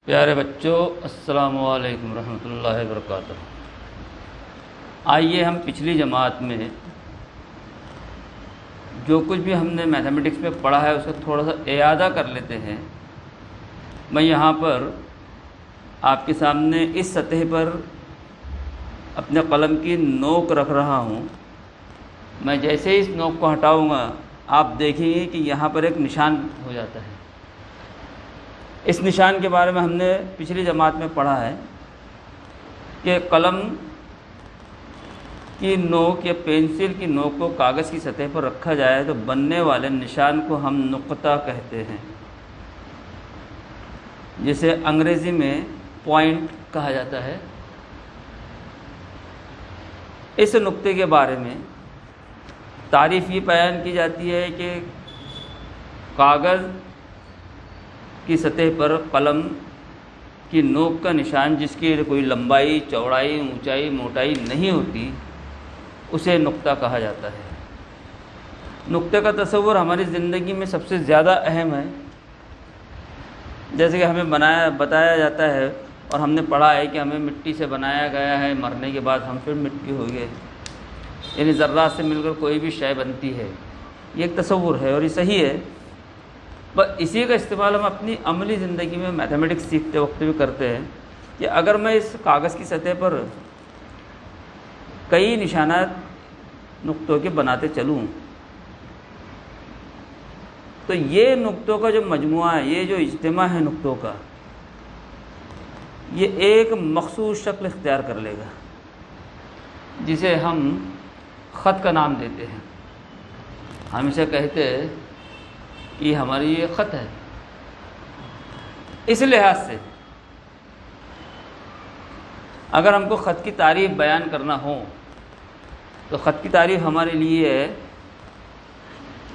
پیارے بچوں، السلام علیکم ورحمۃ اللہ وبرکاتہ۔ آئیے ہم پچھلی جماعت میں جو کچھ بھی ہم نے میتھمیٹکس میں پڑھا ہے اس کا تھوڑا سا اعادہ کر لیتے ہیں۔ میں یہاں پر آپ کے سامنے اس سطح پر اپنے قلم کی نوک رکھ رہا ہوں۔ میں جیسے ہی اس نوک کو ہٹاؤں گا آپ دیکھیں گے کہ یہاں پر ایک نشان ہو جاتا ہے۔ اس نشان کے بارے میں ہم نے پچھلی جماعت میں پڑھا ہے کہ قلم کی نوک یا پینسل کی نوک کو کاغذ کی سطح پر رکھا جائے تو بننے والے نشان کو ہم نقطہ کہتے ہیں، جسے انگریزی میں پوائنٹ کہا جاتا ہے۔ اس نقطے کے بارے میں تعریف یہ بیان کی جاتی ہے کہ کاغذ کی سطح پر قلم کی نوک کا نشان جس کی کوئی لمبائی، چوڑائی، اونچائی، موٹائی نہیں ہوتی اسے نقطہ کہا جاتا ہے۔ نقطے کا تصور ہماری زندگی میں سب سے زیادہ اہم ہے۔ جیسے کہ ہمیں بتایا جاتا ہے اور ہم نے پڑھا ہے کہ ہمیں مٹی سے بنایا گیا ہے، مرنے کے بعد ہم پھر مٹی ہو گئے، یعنی ذرات سے مل کر کوئی بھی شے بنتی ہے۔ یہ ایک تصور ہے اور یہ صحیح ہے، بس اسی کا استعمال ہم اپنی عملی زندگی میں میتھمیٹکس سیکھتے وقت بھی کرتے ہیں کہ اگر میں اس کاغذ کی سطح پر کئی نشانات نقطوں کے بناتے چلوں تو یہ نقطوں کا جو مجموعہ ہے، یہ جو اجتماع ہے نقطوں کا، یہ ایک مخصوص شکل اختیار کر لے گا جسے ہم خط کا نام دیتے ہیں۔ ہم اسے کہتے ہیں کہ ہماری یہ خط ہے۔ اس لحاظ سے اگر ہم کو خط کی تعریف بیان کرنا ہو تو خط کی تعریف ہمارے لیے ہے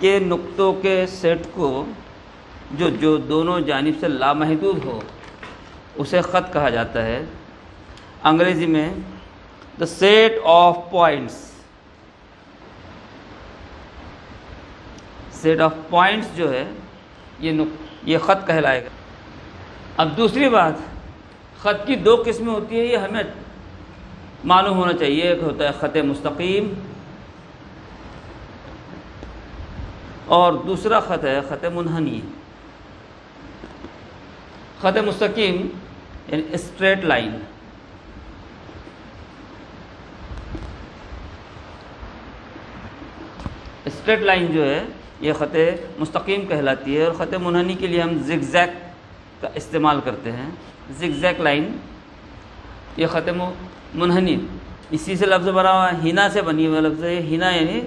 کہ نقطوں کے سیٹ کو جو دونوں جانب سے لامحدود ہو اسے خط کہا جاتا ہے۔ انگریزی میں the set of points, set of points جو ہے یہ خط کہلائے گا۔ اب دوسری بات، خط کی دو قسمیں ہوتی ہیں، یہ ہمیں معلوم ہونا چاہیے۔ ایک ہوتا ہے خط مستقیم اور دوسرا خط ہے خط منحنی۔ خط مستقیم یعنی اسٹریٹ لائن، اسٹریٹ لائن جو ہے یہ خط مستقیم کہلاتی ہے، اور خط منحنی کے لیے ہم زگ زیگ کا استعمال کرتے ہیں۔ زگ زیگ لائن یہ خط منحنی، اسی سے لفظ بنا ہوا ہے، ہینا سے بنی ہوا لفظ ہے۔ ہینا یعنی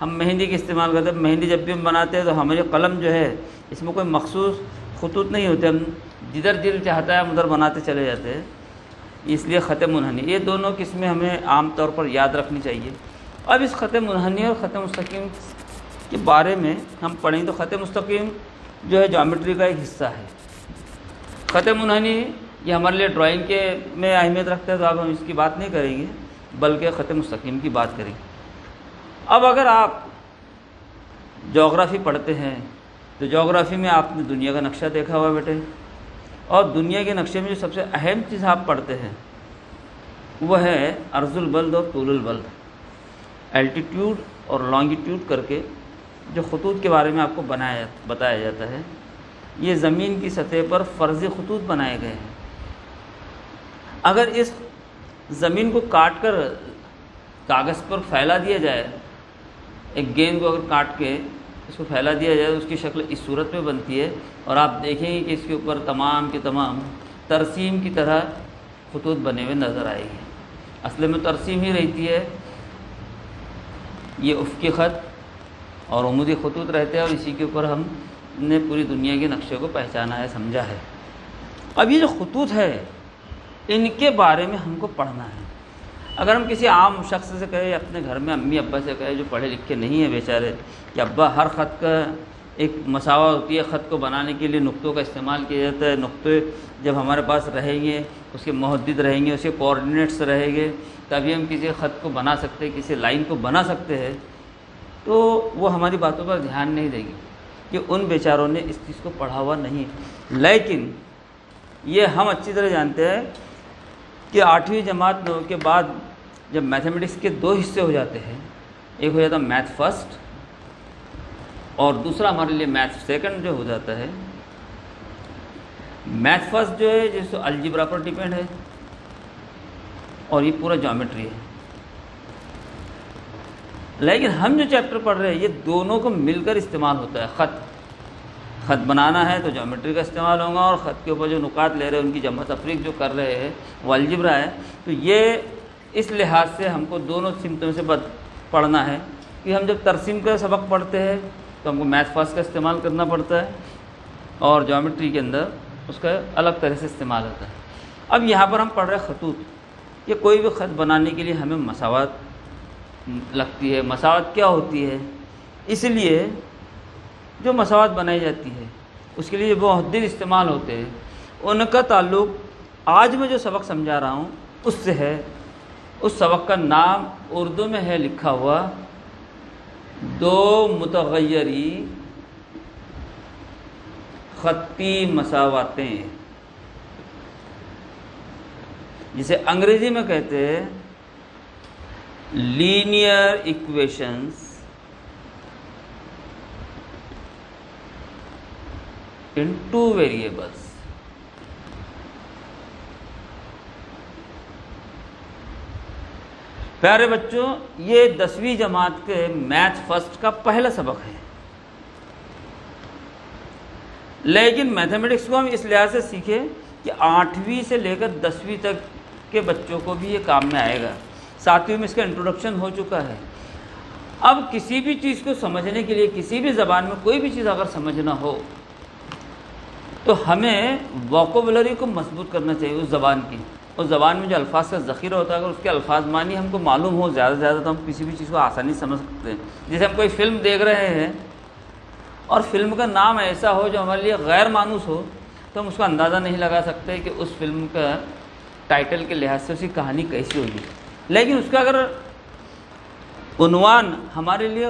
ہم مہندی کے استعمال کرتے ہیں۔ مہندی جب بھی ہم بناتے ہیں تو ہماری قلم جو ہے اس میں کوئی مخصوص خطوط نہیں ہوتے، ہم جدھر دل چاہتا ہے ہم ادھر بناتے چلے جاتے ہیں، اس لیے خط منحنی۔ یہ دونوں قسمیں ہمیں عام طور پر یاد رکھنی چاہیے۔ اب اس خط منحنی اور خط مستقیم کے بارے میں ہم پڑھیں تو خط مستقیم جو ہے جیومیٹری کا ایک حصہ ہے۔ خط منحنی یہ ہمارے لیے ڈرائنگ کے میں اہمیت رکھتا ہے، تو اب ہم اس کی بات نہیں کریں گے بلکہ خط مستقیم کی بات کریں گے۔ اب اگر آپ جغرافی پڑھتے ہیں تو جغرافی میں آپ نے دنیا کا نقشہ دیکھا ہوا بیٹے، اور دنیا کے نقشے میں جو سب سے اہم چیز آپ پڑھتے ہیں وہ ہے عرض البلد اور طول البلد، الٹیٹیوڈ اور لانگیٹیوڈ کر کے جو خطوط کے بارے میں آپ کو بتایا جاتا ہے۔ یہ زمین کی سطح پر فرضی خطوط بنائے گئے ہیں۔ اگر اس زمین کو کاٹ کر کاغذ پر پھیلا دیا جائے، ایک گیند کو اگر کاٹ کے اس کو پھیلا دیا جائے تو اس کی شکل اس صورت میں بنتی ہے، اور آپ دیکھیں گے کہ اس کے اوپر تمام کے تمام ترسیم کی طرح خطوط بنے ہوئے نظر آئے گی۔ اصل میں ترسیم ہی رہتی ہے، یہ افقی خط اور عمودی خطوط رہتے ہیں، اور اسی کے اوپر ہم نے پوری دنیا کے نقشے کو پہچانا ہے، سمجھا ہے۔ اب یہ جو خطوط ہے ان کے بارے میں ہم کو پڑھنا ہے۔ اگر ہم کسی عام شخص سے کہیں، اپنے گھر میں امی ابا سے کہیں جو پڑھے لکھے نہیں ہیں بیچارے، کہ ابا ہر خط کا ایک مساوات ہوتی ہے، خط کو بنانے کے لیے نقطوں کا استعمال کیا جاتا ہے، نقطے جب ہمارے پاس رہیں گے، اس کے محدد رہیں گے، اس کے کوآرڈینیٹس رہیں گے، تبھی ہم کسی خط کو بنا سکتے ہیں، کسی لائن کو بنا سکتے ہیں، تو وہ ہماری باتوں پر دھیان نہیں دے گی کہ ان بیچاروں نے اس چیز کو پڑھا ہوا نہیں۔ لیکن یہ ہم اچھی طرح جانتے ہیں کہ 8ویں جماعت کے بعد جب میتھمیٹکس کے 2 حصے ہو جاتے ہیں، ایک ہو جاتا ہے میتھ فرسٹ اور دوسرا ہمارے لیے میتھ سیکنڈ جو ہو جاتا ہے۔ میتھ فرسٹ جو ہے جس الجبرا پر ڈیپینڈ ہے اور یہ پورا جیومیٹری ہے، لیکن ہم جو چیپٹر پڑھ رہے ہیں یہ دونوں کو مل کر استعمال ہوتا ہے۔ خط بنانا ہے تو جیومیٹری کا استعمال ہوگا، اور خط کے اوپر جو نکات لے رہے ہیں ان کی جمع تفریق جو کر رہے ہیں وہ الجبرا ہے۔ تو یہ اس لحاظ سے ہم کو دونوں سمتوں سے پڑھنا ہے کہ ہم جب ترسیم کا سبق پڑھتے ہیں تو ہم کو میتھ فرسٹ کا استعمال کرنا پڑتا ہے، اور جیومیٹری کے اندر اس کا الگ طرح سے استعمال ہوتا ہے۔ اب یہاں پر ہم پڑھ رہے خطوط، یہ کوئی بھی خط بنانے کے لیے ہمیں مساوات لگتی ہے۔ مساوات کیا ہوتی ہے؟ اس لیے جو مساوات بنائی جاتی ہے اس کے لیے وہ محدد استعمال ہوتے ہیں، ان کا تعلق آج میں جو سبق سمجھا رہا ہوں اس سے ہے۔ اس سبق کا نام اردو میں ہے لکھا ہوا 2 متغیری خطی مساواتیں، جسے انگریزی میں کہتے ہیں لینئر ایکویشنز in 2 variables۔ پیارے بچوں، یہ 10ویں جماعت کے میتھ فرسٹ کا پہلا سبق ہے، لیکن میتھمیٹکس کو ہم اس لحاظ سے سیکھیں کہ 8ویں سے لے کر 10ویں تک کے بچوں کو بھی یہ کام میں آئے گا۔ 7ویں میں اس کا انٹروڈکشن ہو چکا ہے۔ اب کسی بھی چیز کو سمجھنے کے لیے، کسی بھی زبان میں کوئی بھی چیز اگر سمجھنا ہو تو ہمیں ووکیبلری کو مضبوط کرنا چاہیے اس زبان کی۔ اس زبان میں جو الفاظ کا ذخیرہ ہوتا ہے، اگر اس کے الفاظ معنی ہم کو معلوم ہو زیادہ سے زیادہ تو ہم کسی بھی چیز کو آسانی سے سمجھ سکتے ہیں۔ جیسے ہم کوئی فلم دیکھ رہے ہیں اور فلم کا نام ایسا ہو جو ہمارے لیے غیر مانوس ہو تو ہم اس کا اندازہ نہیں لگا سکتے کہ اس فلم کا ٹائٹل کے لحاظ سے اس کی کہانی کیسی ہوگی، لیکن اس کا اگر عنوان ہمارے لیے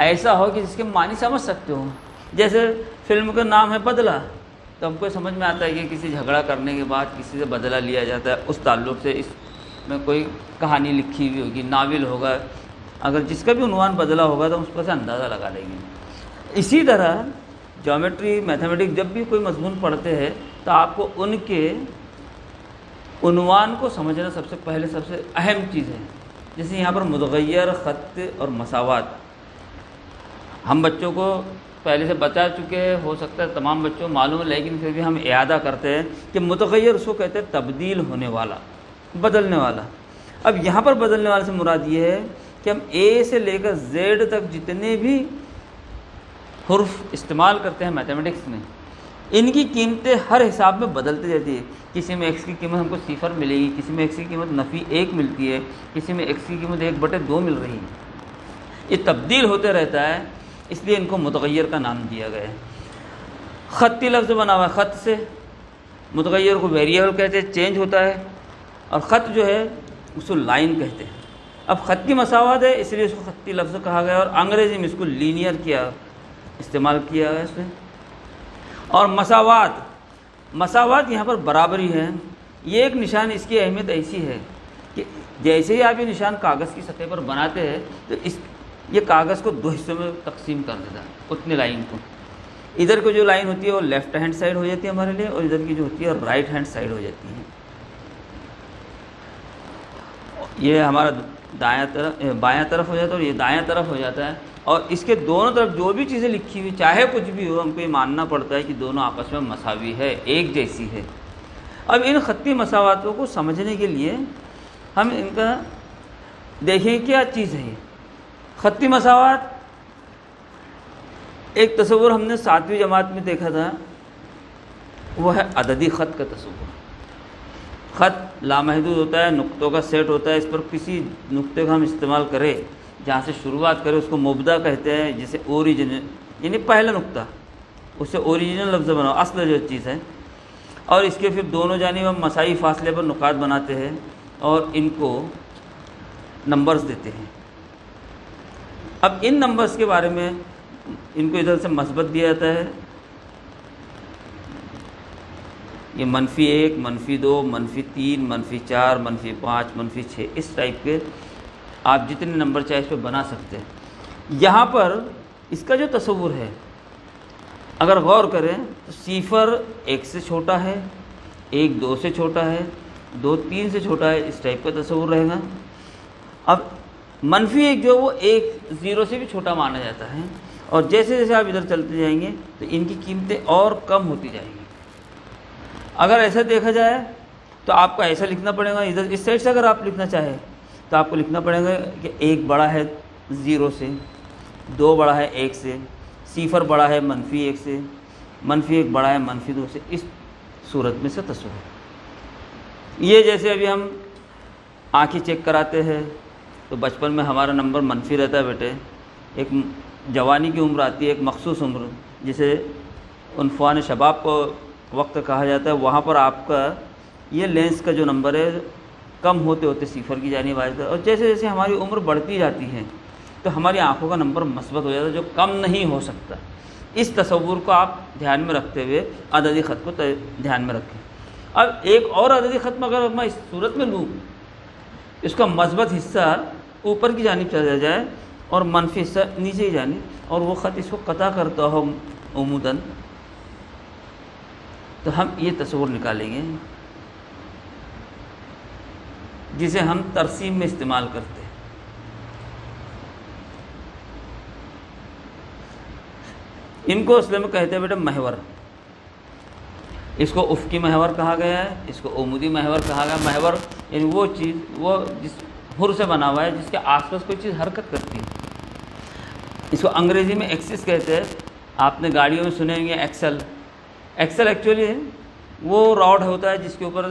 ایسا ہو کہ جس کے معنی سمجھ سکتے ہوں، جیسے فلم کا نام ہے بدلہ، تو ہم کو سمجھ میں آتا ہے کہ کسی جھگڑا کرنے کے بعد کسی سے بدلہ لیا جاتا ہے، اس تعلق سے اس میں کوئی کہانی لکھی ہوئی ہوگی، ناول ہوگا۔ اگر جس کا بھی عنوان بدلہ ہوگا تو ہم اس پر سے اندازہ لگا لیں گے۔ اسی طرح جیومیٹری، میتھمیٹکس جب بھی کوئی مضمون پڑھتے ہیں تو آپ کو ان کے عنوان کو سمجھنا سب سے اہم چیز ہے۔ جیسے یہاں پر متغیر، خط اور مساوات، ہم بچوں کو پہلے سے بتا چکے ہیں، ہو سکتا ہے تمام بچوں کو معلوم ہے، لیکن پھر بھی ہم اعادہ کرتے ہیں کہ متغیر اس کو کہتے ہیں تبدیل ہونے والا، بدلنے والا۔ اب یہاں پر بدلنے والے سے مراد یہ ہے کہ ہم اے سے لے کر زیڈ تک جتنے بھی حرف استعمال کرتے ہیں میتھمیٹکس میں، ان کی قیمتیں ہر حساب میں بدلتی رہتی ہے۔ کسی میں ایکس کی قیمت ہم کو 0 ملے گی، کسی میں ایکس کی قیمت نفی 1 ملتی ہے، کسی میں ایکس کی قیمت 1/2 مل رہی ہے۔ یہ تبدیل ہوتے رہتا ہے، اس لیے ان کو متغیر کا نام دیا گیا ہے۔ خطی لفظ بنا ہوا ہے خط سے، متغیر کو ویریبل کہتے ہیں، چینج ہوتا ہے، اور خط جو ہے اس کو لائن کہتے ہیں۔ اب خط کی مساوات ہے اس لیے اس کو خطی لفظ کہا گیا، اور انگریزی میں اس کو لینئر استعمال کیا گیا اس میں۔ اور مساوات یہاں پر برابری ہے۔ یہ ایک نشان، اس کی اہمیت ایسی ہے کہ جیسے ہی آپ یہ نشان کاغذ کی سطح پر بناتے ہیں تو یہ کاغذ کو 2 حصوں میں تقسیم کر دیتا ہے، اتنی لائن کو۔ ادھر کو جو لائن ہوتی ہے وہ لیفٹ ہینڈ سائڈ ہو جاتی ہے ہمارے لیے، اور ادھر کی جو ہوتی ہے رائٹ ہینڈ سائڈ ہو جاتی ہے۔ یہ ہمارا بایاں طرف ہو جاتا ہے اور یہ دایاں طرف ہو جاتا ہے، اور اس کے دونوں طرف جو بھی چیزیں لکھی ہوئی چاہے کچھ بھی ہو، ہم کو یہ ماننا پڑتا ہے کہ دونوں آپس میں مساوی ہے، ایک جیسی ہے۔ اب ان خطی مساواتوں کو سمجھنے کے لیے ہم ان کا دیکھیں کیا چیز ہے۔ خطی مساوات ایک تصور ہم نے 7ویں جماعت میں دیکھا تھا، وہ ہے عددی خط کا تصور۔ خط لامحدود ہوتا ہے، نقطوں کا سیٹ ہوتا ہے، اس پر کسی نقطے کا ہم استعمال کریں، جہاں سے شروعات کریں اس کو مبدا کہتے ہیں، جسے اوریجن یعنی پہلا نقطہ، اس سے اوریجنل لفظ بناؤ، اصل جو چیز ہے، اور اس کے پھر دونوں جانب ہم مساوی فاصلے پر نقاط بناتے ہیں اور ان کو نمبرز دیتے ہیں۔ اب ان نمبرز کے بارے میں ان کو ادھر سے مثبت دیا جاتا ہے یہ -1 -2 -3 -4 -5 -6 اس ٹائپ کے آپ جتنے نمبر چاہے اس پہ بنا سکتے ہیں۔ یہاں پر اس کا جو تصور ہے اگر غور کریں تو 0 1 سے چھوٹا ہے، 1 2 سے چھوٹا ہے، 2 3 سے چھوٹا ہے، اس ٹائپ کا تصور رہے گا۔ اب -1 جو وہ 1 0 سے بھی چھوٹا مانا جاتا ہے، اور جیسے جیسے آپ ادھر چلتے جائیں گے تو ان کی قیمتیں اور کم ہوتی جائیں گی۔ اگر ایسا دیکھا جائے تو آپ کو ایسا لکھنا پڑے گا، ادھر اس سائڈ سے اگر آپ لکھنا چاہیں تو آپ کو لکھنا پڑے گا کہ 1 بڑا ہے 0 سے، 2 بڑا ہے 1 سے، 0 بڑا ہے -1 سے، -1 بڑا ہے -2 سے، اس صورت میں سے تصور۔ یہ جیسے ابھی ہم آنکھیں چیک کراتے ہیں تو بچپن میں ہمارا نمبر منفی رہتا ہے بیٹے، ایک جوانی کی عمر آتی ہے، ایک مخصوص عمر جسے عنفوان شباب کو وقت کہا جاتا ہے، وہاں پر آپ کا یہ لینس کا جو نمبر ہے کم ہوتے ہوتے 0 کی جانب آ جاتا ہے، اور جیسے جیسے ہماری عمر بڑھتی جاتی ہے تو ہماری آنکھوں کا نمبر مثبت ہو جاتا ہے جو کم نہیں ہو سکتا۔ اس تصور کو آپ دھیان میں رکھتے ہوئے عددی خط کو دھیان میں رکھیں۔ اب ایک اور عددی خط میں اگر میں اس صورت میں لوں، اس کا مثبت حصہ اوپر کی جانب چلا جائے اور منفی حصہ نیچے کی جانب، اور وہ خط اس کو قطع کرتا ہو عموداً، تو ہم یہ تصور نکالیں گے جسے ہم ترسیم میں استعمال کرتے ہیں۔ ان کو اصل میں کہتے ہیں بیٹا محور۔ اس کو افقی محور کہا گیا ہے، اس کو عمودی محور کہا گیا۔ محور یعنی وہ چیز وہ جس حر سے بنا ہوا ہے جس کے آس پاس کوئی چیز حرکت کرتی ہے۔ اس کو انگریزی میں ایکسس کہتے ہیں۔ آپ نے گاڑیوں میں سنے ہوں گے ایکسل۔ ایکسل ایکچولی وہ راڈ ہوتا ہے جس کے اوپر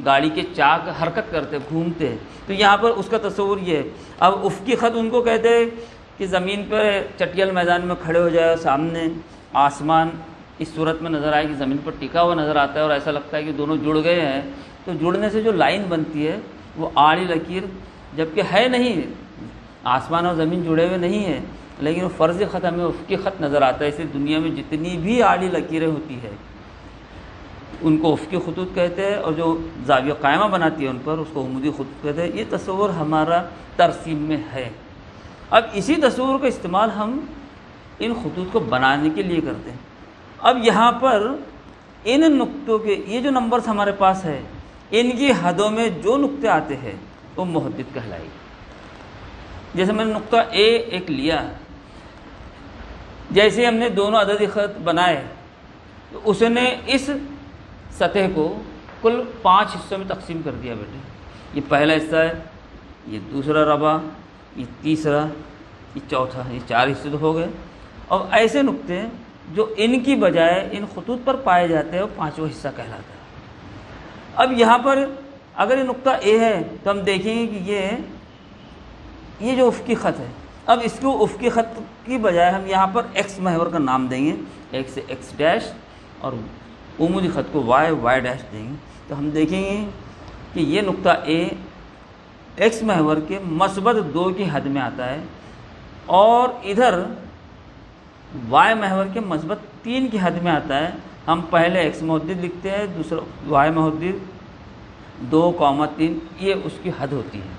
گاڑی کے چاک حرکت کرتے گھومتے ہیں، تو یہاں پر اس کا تصور یہ ہے۔ اب افقی خط ان کو کہتے ہیں کہ زمین پر چٹیل میدان میں کھڑے ہو جائے، سامنے آسمان اس صورت میں نظر آئے کہ زمین پر ٹکا ہوا نظر آتا ہے اور ایسا لگتا ہے کہ دونوں جڑ گئے ہیں، تو جڑنے سے جو لائن بنتی ہے وہ آڑی لکیر جبکہ ہے نہیں، آسمان اور زمین جڑے ہوئے نہیں ہیں، لیکن وہ فرضی خط ہمیں افقی خط نظر آتا ہے۔ اسی دنیا میں جتنی بھی آڑی لکیریں ہوتی ہے ان کو افقی خطوط کہتے ہیں، اور جو زاویہ قائمہ بناتی ہے ان پر اس کو عمودی خطوط کہتے ہیں۔ یہ تصور ہمارا ترسیم میں ہے۔ اب اسی تصور کا استعمال ہم ان خطوط کو بنانے کے لیے کرتے ہیں۔ اب یہاں پر ان نقطوں کے یہ جو نمبرز ہمارے پاس ہے، ان کی حدوں میں جو نقطے آتے ہیں وہ محدد کہلائے گی۔ جیسے میں نے نقطہ A ایک لیا، جیسے ہم نے دونوں عددی خط بنائے تو اس نے اس سطح کو کل 5 حصوں میں تقسیم کر دیا بیٹے۔ یہ پہلا حصہ ہے، یہ دوسرا ربع، یہ تیسرا، یہ چوتھا، یہ 4 حصے تو ہو گئے۔ اور ایسے نقطے جو ان کی بجائے ان خطوط پر پائے جاتے ہیں وہ 5واں حصہ کہلاتا ہے۔ اب یہاں پر اگر یہ نقطہ A ہے تو ہم دیکھیں گے کہ یہ جو افقی خط ہے، اب اس کو افقی خط کی بجائے ہم یہاں پر ایکس محور کا نام دیں گے، ایک سے ایکس ڈیش، اور عمودی خط کو وائی ڈیش دیں گے، تو ہم دیکھیں گے کہ یہ نقطہ A ایکس محور کے مثبت 2 کی حد میں آتا ہے، اور ادھر وائی محور کے مثبت 3 کی حد میں آتا ہے۔ ہم پہلے ایکس محدد لکھتے ہیں، دوسرا وائی محدد 2,3، یہ اس کی حد ہوتی ہے۔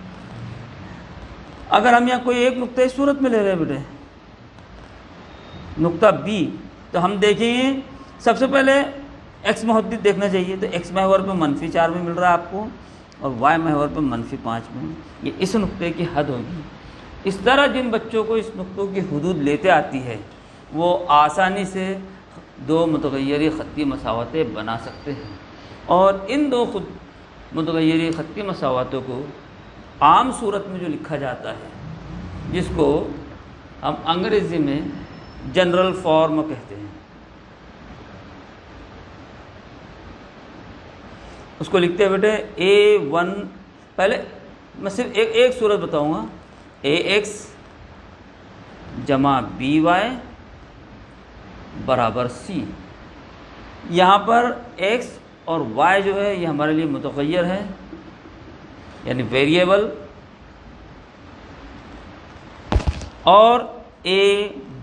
اگر ہم یہاں کوئی ایک نقطہ اس صورت میں لے رہے ہیں بیٹے، نقطہ B، تو ہم دیکھیں گے سب سے پہلے ایکس محدد دیکھنا چاہیے، تو ایکس محور پہ -4 میں مل رہا ہے آپ کو، اور وائی محور پہ -5 میں، یہ اس نقطے کی حد ہوگی۔ اس طرح جن بچوں کو اس نقطوں کی حدود لیتے آتی ہے وہ آسانی سے 2 متغیری خطی مساواتیں بنا سکتے ہیں، اور ان 2 متغیری خطی مساواتوں کو عام صورت میں جو لکھا جاتا ہے جس کو ہم انگریزی میں جنرل فارم کہتے ہیں، اس کو لکھتے ہیں بیٹے A1۔ پہلے میں صرف ایک صورت بتاؤں گا، AX جمع BY برابر C۔ یہاں پر X اور Y جو ہے یہ ہمارے لیے متغیر ہے، یعنی ویریبل، اور A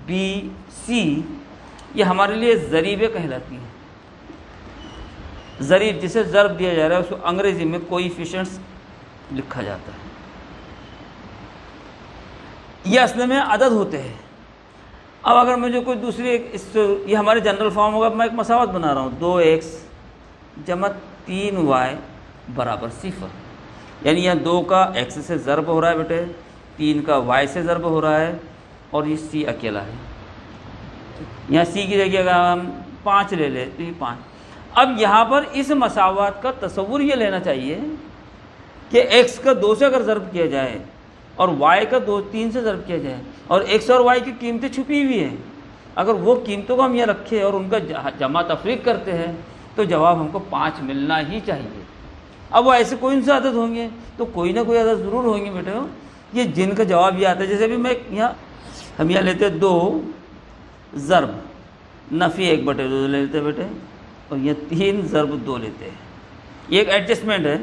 B C یہ ہمارے لیے ضریبیں کہلاتی ہیں۔ ضریب جسے ضرب دیا جا رہا ہے اس کو انگریزی میں کوئیفیشنٹس لکھا جاتا ہے. یہ اصل میں عدد ہوتے ہیں. اب اگر مجھے کوئی دوسری یہ ہمارے جنرل فارم ہوگا، میں ایک مساوات بنا رہا ہوں 2x جمع 3y برابر 0. یعنی یہاں 2 کا x سے ضرب ہو رہا ہے بیٹے، 3 کا y سے ضرب ہو رہا ہے، اور یہ c اکیلا ہے. یہاں c کی جگہ اگر ہم 5 لے لیں تو یہ 5. اب یہاں پر اس مساوات کا تصور یہ لینا چاہیے کہ x کا 2 سے اگر ضرب کیا جائے اور y کا 3 سے ضرب کیا جائے، اور x اور y کی قیمتیں چھپی ہوئی ہیں، اگر وہ قیمتوں کو ہم یہ رکھیں اور ان کا جمع تفریق کرتے ہیں تو جواب ہم کو 5 ملنا ہی چاہیے. اب وہ ایسے کوئی سے عدد ہوں گے تو کوئی نہ کوئی عدد ضرور ہوں گے بیٹے یہ جن کا جواب یہ آتا ہے. جیسے ابھی میں یہاں ہم یہاں لیتے ہیں 2 ضرب نفی 1/2 لے لیتے ہیں بیٹے، اور یہ 3 ضرب 2 لیتے ہیں. یہ ایک ایڈجسٹمنٹ ہے.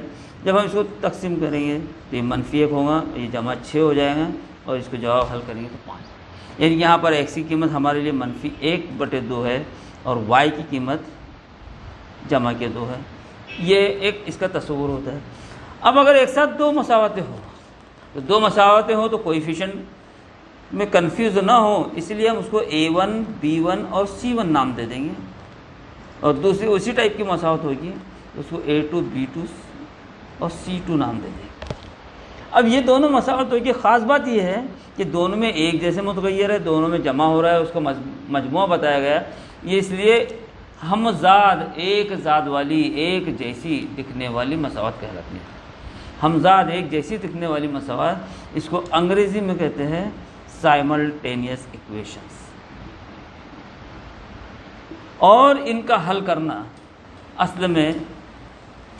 جب ہم اس کو تقسیم کریں گے تو یہ -1 ہوگا، یہ جمع 6 ہو جائے گا، اور اس کو جواب حل کریں گے تو 5. یعنی یہاں پر x کی قیمت ہمارے لیے -1/2 ہے اور y کی قیمت جمع کے 2 ہے. یہ ایک اس کا تصور ہوتا ہے. اب اگر ایک ساتھ 2 مساواتیں ہوں تو 2 مساواتیں ہوں تو کوئیفیشنٹ میں کنفیوز نہ ہو، اس لیے ہم اس کو A1 B1 اور C1 نام دے دیں گے. اور دوسری اسی ٹائپ کی مساوات ہوگی تو اس کو A2 B2 اور C2 نام دے دیں گے. اب یہ دونوں مساوات ہوگی. خاص بات یہ ہے کہ دونوں میں ایک جیسے متغیر ہے، دونوں میں جمع ہو رہا ہے، اس کو مجموعہ بتایا گیا. یہ اس لیے ہم زاد ایک زاد والی ایک جیسی دکھنے والی مساوات کہلاتی ہے. ہم زاد ایک جیسی دکھنے والی مساوات، اس کو انگریزی میں کہتے ہیں سائملٹینیس ایکویشنز. اور ان کا حل کرنا اصل میں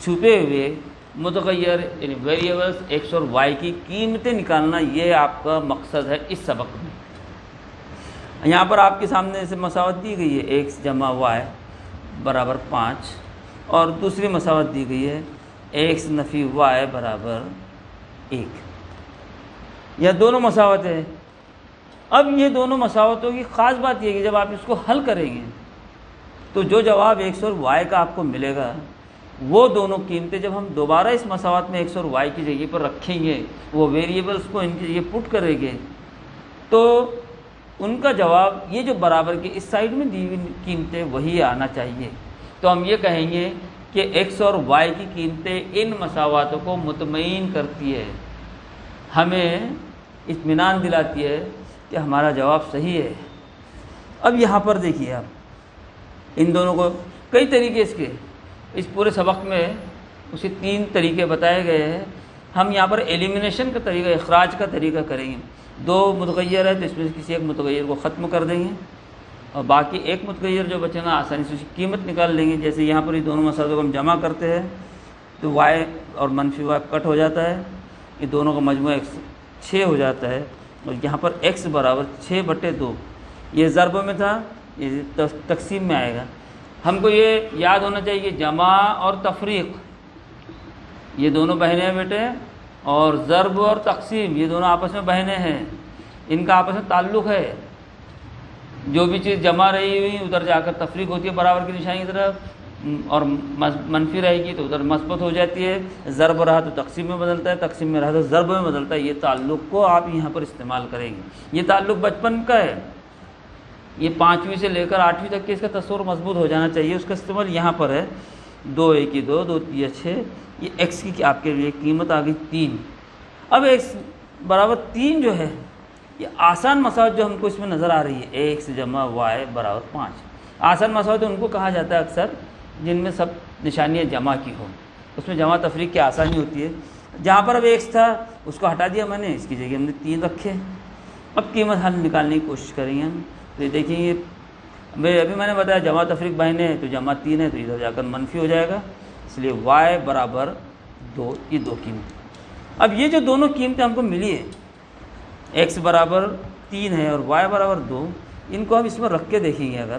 چھپے ہوئے متغیر یعنی ویریبلس ایکس اور وائی کی قیمتیں نکالنا، یہ آپ کا مقصد ہے اس سبق میں. یہاں پر آپ کے سامنے سے مساوات دی گئی ہے ایکس جمع وائی برابر 5، اور دوسری مساوات دی گئی ہے ایکس نفی وائی برابر 1. یہ دونوں مساواتیں ہیں. اب یہ دونوں مساواتوں کی خاص بات یہ ہے کہ جب آپ اس کو حل کریں گے تو جو جواب ایکس اور وائی کا آپ کو ملے گا، وہ دونوں قیمتیں جب ہم دوبارہ اس مساوات میں ایکس اور وائی کی جگہ پر رکھیں گے، وہ ویریبلس کو ان کی جگہ پٹ کریں گے، تو ان کا جواب یہ جو برابر کی اس سائڈ میں دی ہوئی قیمتیں وہی آنا چاہیے. تو ہم یہ کہیں گے کہ ایکس اور وائی کی قیمتیں ان مساواتوں کو مطمئن کرتی ہے، ہمیں اطمینان دلاتی ہے کہ ہمارا جواب صحیح ہے. اب یہاں پر دیکھیے آپ ان دونوں کو کئی طریقے اس پورے سبق میں اسے 3 طریقے بتائے گئے ہیں. ہم یہاں پر ایلیمینیشن کا طریقہ، اخراج کا طریقہ کریں گے. 2 متغیر ہے تو اس میں سے کسی ایک متغیر کو ختم کر دیں گے، اور باقی ایک متغیر جو بچے گا آسانی سے اس کی قیمت نکال لیں گے. جیسے یہاں پر یہ دونوں مسائلوں کو ہم جمع کرتے ہیں تو وائی اور منفی وائی کٹ ہو جاتا ہے، یہ دونوں کا مجموعہ 6 ہو جاتا ہے. اور یہاں پر x برابر 6/2 یہ ضرب میں تھا، یہ تقسیم میں آئے گا. ہم کو یہ یاد ہونا چاہیے کہ جمع اور تفریق یہ دونوں بہنیں ہیں بیٹے، اور ضرب اور تقسیم یہ دونوں آپس میں بہنیں ہیں. ان کا آپس میں تعلق ہے. جو بھی چیز جمع رہی ہوئی ادھر جا کر تفریق ہوتی ہے برابر کی نشانی کی طرف، اور منفی رہے گی تو ادھر مثبت ہو جاتی ہے. ضرب رہا تو تقسیم میں بدلتا ہے، تقسیم میں رہا تو ضرب میں بدلتا ہے. یہ تعلق کو آپ یہاں پر استعمال کریں گے. یہ تعلق بچپن کا ہے، یہ 5ویں سے لے کر 8ویں تک کے اس کا تصور مضبوط ہو جانا چاہیے. اس کا استعمال یہاں پر ہے. 2 1 2 2 3 6، یہ ایکس کی آپ کے لیے قیمت آ گئی 3. اب ایکس برابر 3 جو ہے یہ آسان مساوات جو ہم کو اس میں نظر آ رہی ہے، ایکس جمع وائی برابر 5. آسان مساوات ان کو کہا جاتا ہے اکثر جن میں سب نشانیاں جمع کی ہوں، اس میں جمع تفریق کی آسانی ہوتی ہے. جہاں پر اب ایکس تھا اس کو ہٹا دیا میں نے، اس کی جگہ ہم نے 3 رکھے. اب قیمت حل نکالنے کی کوشش کریں گے ہم. تو یہ دیکھیں یہ ابھی میں نے بتایا جمع تفریق بہنے ہے تو جمع 3 ہے تو ادھر جا کر منفی ہو جائے گا، اس لیے وائی برابر 2، یہ 2 قیمت. اب یہ جو دونوں قیمتیں ہم کو ملی ہے، ایکس برابر 3 ہے اور وائی برابر 2، ان کو ہم اس میں رکھ کے دیکھیں گے اگر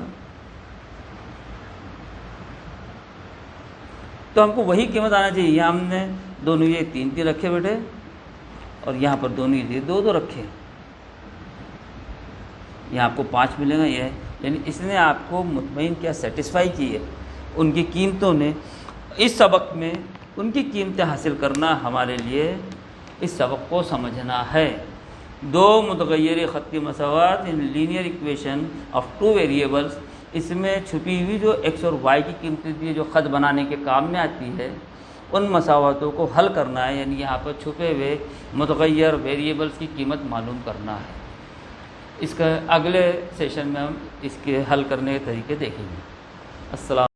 تو ہم کو وہی قیمت آنا چاہیے. یہاں ہم نے دونوں یہ 3 3 رکھے بیٹے، اور یہاں پر دونوں یہ 2 2 رکھے. یہاں آپ کو 5 ملے گا. یہ یعنی اس نے آپ کو مطمئن کیا، سیٹسفائی کی ہے ان کی قیمتوں نے. اس سبق میں ان کی قیمتیں حاصل کرنا ہمارے لیے اس سبق کو سمجھنا ہے۔ دو متغیر خطی مساوات in linear equation of two variables, اس میں چھپی ہوئی جو ایکس اور وائی کی قیمتیں دی جو خط بنانے کے کام میں آتی ہے، ان مساواتوں کو حل کرنا ہے، یعنی یہاں پر چھپے ہوئے متغیر ویریبلس کی قیمت معلوم کرنا ہے۔ اس کا اگلے سیشن میں ہم اس کے حل کرنے کے طریقے دیکھیں گے۔ السلام